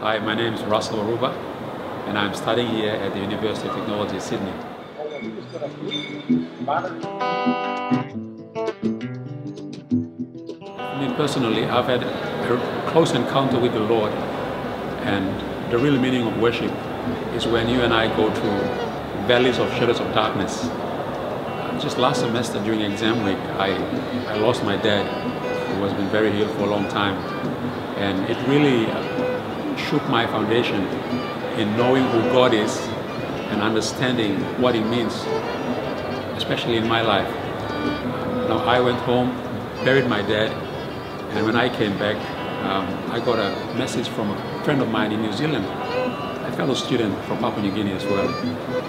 Hi, my name is Russell Aruba, and I'm studying here at the University of Technology, Sydney. For me personally, I've had a close encounter with the Lord, and the real meaning of worship is when you and I go through valleys of shadows of darkness. Just last semester during exam week, I lost my dad, who has been very ill for a long time, and it really shook my foundation in knowing who God is and understanding what it means, especially in my life. Now, I went home, buried my dad, and when I came back, I got a message from a friend of mine in New Zealand, a fellow student from Papau New Guinea as well,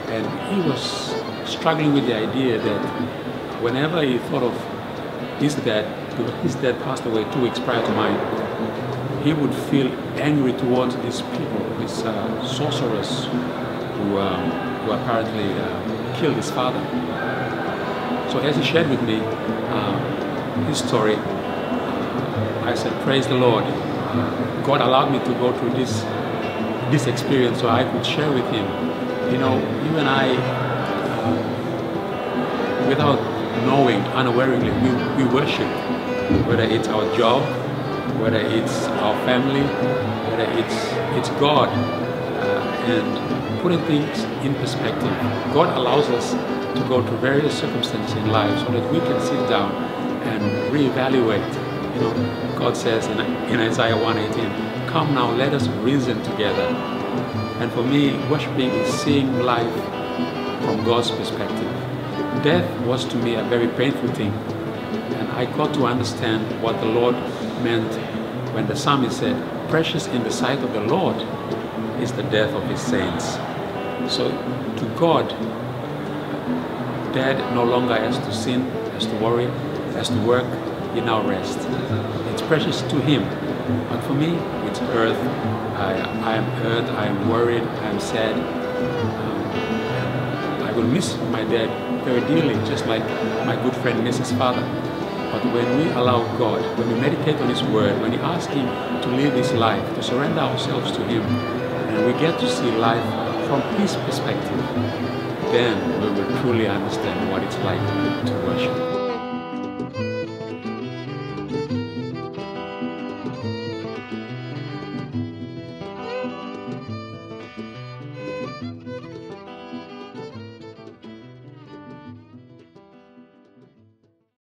and he was struggling with the idea that whenever he thought of his dad, because his dad passed away 2 weeks prior to mine, he would feel angry towards these people, these sorcerers who apparently killed his father. So as he shared with me his story, I said, praise the Lord. God allowed me to go through this experience so I could share with him. You know, you and I, without knowing, unawarely, we worship, whether it's our job, whether it's our family, whether it's God, and putting things in perspective. God allows us to go through various circumstances in life so that we can sit down and reevaluate. You know, God says in Isaiah 1:18, "Come now, let us reason together." And for me, worshiping is seeing life from God's perspective. Death was to me a very painful thing, and I got to understand what the Lord meant when the psalmist said, "Precious in the sight of the Lord is the death of his saints." So to God, Dad no longer has to sin, has to worry, has to work. He now rests. It's precious to him, but for me, it's earth. I am hurt, I am worried, I am sad. I will miss my dad very dearly, just like my good friend misses his father. But when we allow God, when we meditate on His Word, when we ask Him to live His life, to surrender ourselves to Him, and we get to see life from His perspective, then we will truly understand what it's like to worship.